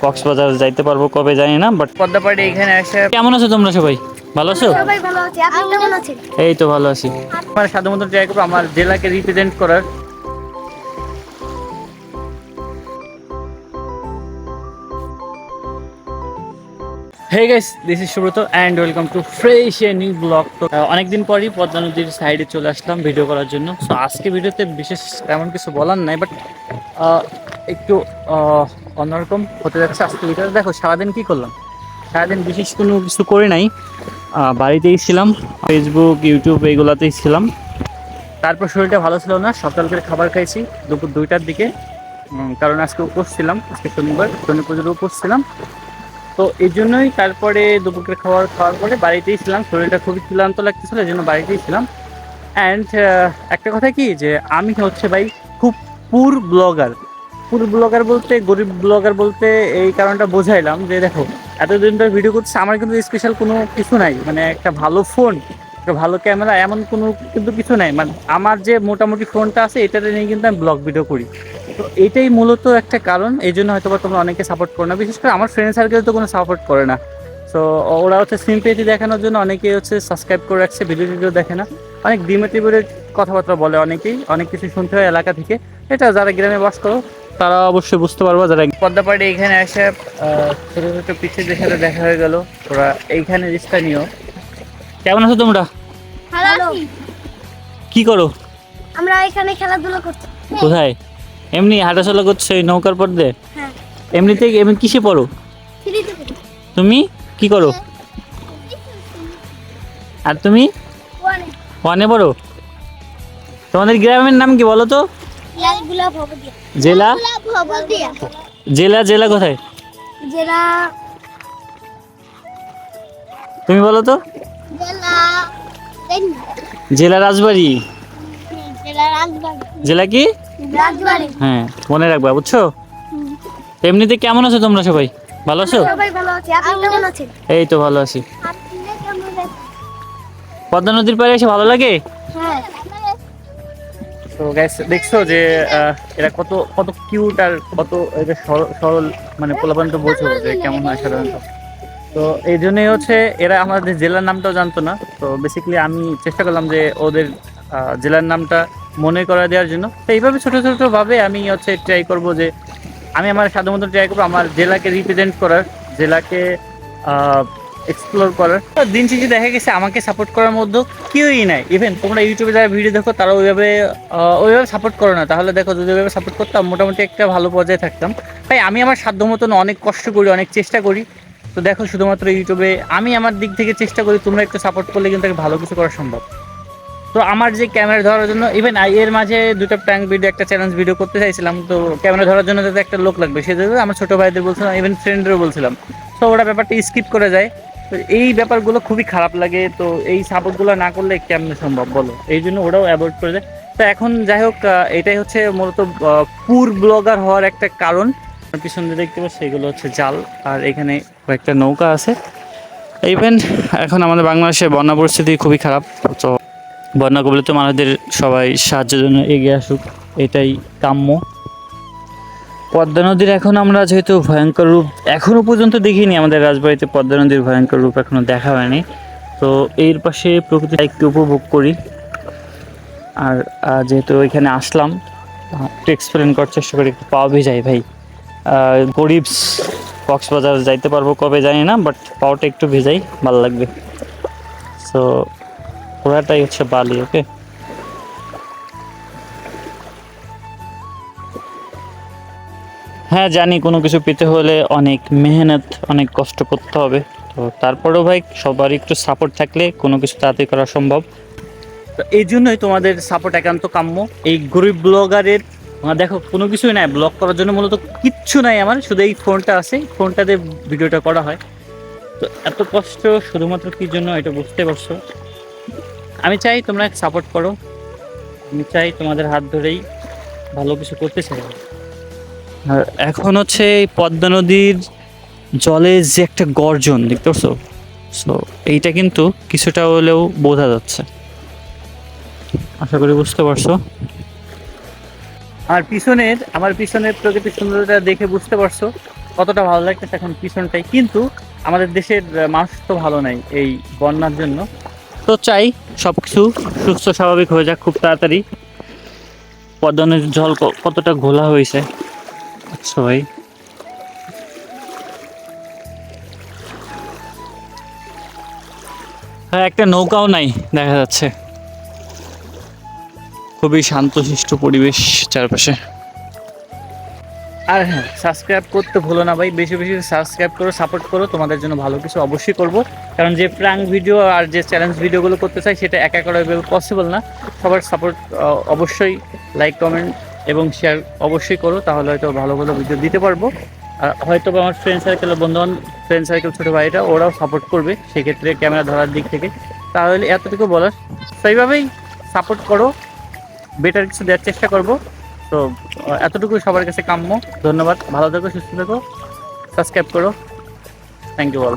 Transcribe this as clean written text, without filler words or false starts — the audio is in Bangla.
কক্সবাজার যাইতে পারবো কবে জানি না, বাট পদ্মাপাড়ি এখানে এসে কেমন আছো তোমরা সবাই? ভালো আছো? সবাই ভালো আছে। আপনি কেমন আছেন? এই তো ভালো আছি। আমার সাধ্য মতো ট্রাই করবো আমার জেলাকে রিপ্রেজেন্ট করার। Hey guys, this is Subrata and welcome to fresh a new blog. তো অনেকদিন পরই পদ্মা নদীর সাইডে চলে আসলাম ভিডিও করার জন্য। সো আজকে ভিডিওতে বিশেষ তেমন কিছু বলার নাই, বাট একটু অন্যরকম হতে যাচ্ছে আজকে ভিডিওতে। দেখো সারাদিন কি করলাম, সারাদিন বিশেষ কোনো কিছু করি নাই, বাড়িতেই ছিলাম, ফেসবুক ইউটিউব এইগুলোতেই ছিলাম। তারপর শরীরটা ভালো ছিল না, সকাল করে খাবার খাইছি দুপুর 2টার দিকে, কারণ আজকে উপোস ছিলাম, আজকে শনিবার, শনি পুজোর উপোস ছিলাম। তো এই জন্যই তারপরে দুপুরের খাওয়ার পরে বাড়িতেই ছিলাম, শরীরটা খুবই ক্লান্ত লাগতেছিল, এই জন্য বাড়িতেই ছিলাম। অ্যান্ড একটা কথা কি, যে আমি হচ্ছে ভাই খুব পুর ব্লগার। পুর ব্লগার বলতে, গরিব ব্লগার বলতে এই কারণটা বোঝাইলাম যে দেখো এতদিন ধরে ভিডিও করছে, আমার কিন্তু স্পেশাল কোনো কিছু নাই, মানে একটা ভালো ফোন, একটা ভালো ক্যামেরা, এমন কোনো কিন্তু কিছু নাই। মানে আমার যে মোটামুটি ফোনটা আছে এটাতে নিয়ে কিন্তু আমি ব্লগ ভিডিও করি। তো এইটাই মূলত একটা কারণ, এই জন্য হয়তো বা তোমরা অনেকে সাপোর্ট করো না, বিশেষ করে আমার ফ্রেন্ড সার্কেল তো কোনো সাপোর্ট করে না। সো ওরা হচ্ছে সিম্পেথি দেখানোর জন্য অনেকেই হচ্ছে সাবস্ক্রাইব করে রাখছে, ভিডিও দেখে না, অনেক ডিমোটিভেটেড কথাবার্তা বলে, অনেকেই অনেক কিছু শুনতে হয় এলাকা থেকে। এটা যারা গ্রামে বাস করো তারা অবশ্যই বুঝতে পারবো। যারা পদ্মাপাড়ি এখানে এসে ছোটো ছোটো পিছিয়ে সাথে দেখা হয়ে গেল, ওরা এইখানে রিস্কটা নিও। কেমন আছো তোমরা? ভালো। কি করো? আমরা এখানে খেলাধুলা করছি। কোথায়? এমনি হাঁটাচলা করছো এই নৌকার পর দিয়ে? হ্যাঁ। এমনিতে এমনি কিসে পড়ো? ফ্রিতে করি। তুমি কি করো? আর তুমি? ওয়ানে। ওয়ানে পড়ো? তোমাদের গ্রামের নাম কি বলো তো? লালগুলা ভবদিয়া। জেলা? ভবদিয়া। জেলা কোথায়? জেলা। তুমি বলো তো? জেলা। জেলা রাজবাড়ি। জেলা রাজবাড়ি। জেলা কি? রাজবাড়ি। হ্যাঁ, মনে রাখবা, বুঝছো? এমনিতে কেমন আছো তোমরা সবাই? ভালো আছো? সবাই ভালো আছে। আপনি কেমন আছেন? এই তো ভালো আছি। আপনি কেমন আছেন? পদ্মা নদীর পাড়ে এসে ভালো লাগে? হ্যাঁ। তো গাইস দেখছো যে এরা কত কত কিউট আর কত এটা সরল, মানে পোলাপান তো বোঝো যে কেমন হয় সাধারণত। তো এই জন্যই হচ্ছে এরা আমাদের জেলার নামটাও জানতো না। তো বেসিক্যালি আমি চেষ্টা করলাম যে ওদের জেলার নামটা মনে করা দেওয়ার জন্য। তো এইভাবে ছোটো ছোটোভাবে আমি হচ্ছে ট্রাই করব যে আমি আমার সাধ্য মতো ট্রাই করবো আমার জেলাকে রিপ্রেজেন্ট করার, জেলাকে এক্সপ্লোর করার। তো দিন শেষে দেখা গেছে আমাকে সাপোর্ট করার মধ্যে কেউই নাই। ইভেন তোমরা ইউটিউবে যারা ভিডিও দেখো তারা ওইভাবে সাপোর্ট করো না। তাহলে দেখো যদি ওইভাবে সাপোর্ট করতাম মোটামুটি একটা ভালো পর্যায়ে থাকতাম। তাই আমি আমার সাধ্য মতন অনেক কষ্ট করি, অনেক চেষ্টা করি। তো দেখো শুধুমাত্র ইউটিউবে আমি আমার দিক থেকে চেষ্টা করি, তোমরা একটু সাপোর্ট করলে কিন্তু ভালো কিছু করা সম্ভব। তো আমার যে ক্যামেরা ধরার জন্য, ইভেন এর মাঝে দুটো প্র্যাঙ্ক ভিডিও, একটা চ্যালেঞ্জ ভিডিও করতে চাইছিলাম। তো ক্যামেরা ধরার জন্য যাতে একটা লোক লাগবে, সেজন্য আমার ছোটো ভাইদের বলছিলাম, ইভেন ফ্রেন্ডদেরও বলছিলাম। তো ওরা ব্যাপারটা স্কিপ করে যায়। তো এই ব্যাপারগুলো খুবই খারাপ লাগে। তো এই সাপোর্টগুলো না করলে কেমন সম্ভব বলো, এই জন্য ওরাও অ্যাভয়েড করে যায়। তো এখন যাই হোক, এটাই হচ্ছে মূলত পুর ব্লগার হওয়ার একটা কারণ। পিছন দিয়ে দেখতে পাচ্ছি এগুলো হচ্ছে জাল, আর এখানে কয়েকটা নৌকা আছে। ইভেন এখন আমাদের বাংলাদেশে বন্যা পরিস্থিতি খুবই খারাপ। তো বন্যা কবলিত মানুষদের সবাই সাহায্যের জন্য এগিয়ে আসুক, এটাই কাম্য। পদ্মা নদীর এখন আমরা যেহেতু ভয়ঙ্কর রূপ এখনও পর্যন্ত দেখিনি, আমাদের রাজবাড়িতে পদ্মা নদীর ভয়ঙ্কর রূপ এখনও দেখা হয়নি। তো এর পাশে প্রকৃতি একটু উপভোগ করি। আর যেহেতু এখানে আসলাম, একটু এক্সপ্লেন করার চেষ্টা করি, একটু পাও ভিজাই ভাই। গরিব কক্সবাজার যাইতে পারবো কবে জানি না, বাট পাওটা একটু ভিজাই, ভালো লাগবে। সো পুরাটাই হচ্ছে বালি। ওকে, হ্যাঁ জানি কোনো কিছু পেতে হলে অনেক মেহনত, অনেক কষ্ট করতে হবে। তো তারপরেও ভাই সবার একটু সাপোর্ট থাকলে কোনো কিছু তাড়াতাড়ি করা সম্ভব। তো এই জন্যই তোমাদের সাপোর্ট একান্ত কাম্য। এই গরিব ব্লগারের দেখো কোনো কিছুই নাই, ব্লগ করার জন্য মূলত কিচ্ছু নাই আমার, শুধু এই ফোনটা আছে, ফোনটাতে ভিডিওটা করা হয়। তো এত কষ্ট শুধুমাত্র কী জন্য এটা বুঝতে পারছো। আমি চাই তোমরা সাপোর্ট করো, আমি চাই তোমাদের হাত ধরেই ভালো কিছু করতে চাই। আর এখন হচ্ছে পদ্মা নদীর জলে যে একটা গর্জন দেখতে পাচ্ছ, সো এইটা কিন্তু কিছুটা হলেও বোঝা যাচ্ছে, আশা করি বুঝতে পারছো। আমার পিছনের প্রকৃতির সুন্দরতা দেখে বুঝতে পারছো কতটা ভালো লাগতেছে এখন পিছনটাই, কিন্তু আমাদের দেশের মানুষ তো ভালো নাই এই বন্যার জন্য। তো চাই সবকিছু সুস্থ স্বাভাবিক হয়ে যাক খুব তাড়াতাড়ি। পদ্মা নদীর জল কতটা ঘোলা হয়েছে, আচ্ছা ভাই। হ্যাঁ, একটা নৌকাও নাই দেখা যাচ্ছে। খুবই শান্তশিষ্ট পরিবেশ চারপাশে। আর হ্যাঁ, সাবস্ক্রাইব করতে ভুলো না ভাই, বেশি বেশি সাবস্ক্রাইব করো, সাপোর্ট করো, তোমাদের জন্য ভালো কিছু অবশ্যই করব। কারণ যে প্র্যাঙ্ক ভিডিও আর যে চ্যালেঞ্জ ভিডিওগুলো করতে চাই সেটা একা করা পসিবল না। সবার সাপোর্ট অবশ্যই, লাইক কমেন্ট এবং শেয়ার অবশ্যই করো, তাহলে হয়তো ভালো ভালো ভিডিও দিতে পারবো। আর হয়তো বা আমার ফ্রেন্ড সার্কেল, ফ্রেন্ড সার্কেল, ছোটো ভাইরা ওরাও সাপোর্ট করবে সেক্ষেত্রে ক্যামেরা ধরার দিক থেকে। তাহলে এতটুকু বলার, সেইভাবেই সাপোর্ট করো, বেটার কিছু দেওয়ার চেষ্টা করব। তো এতটুকু সবার কাছে কাম্য। ধন্যবাদ, ভালো থেকো, সুস্থ থেকো, সাবস্ক্রাইব করো। Thank you all.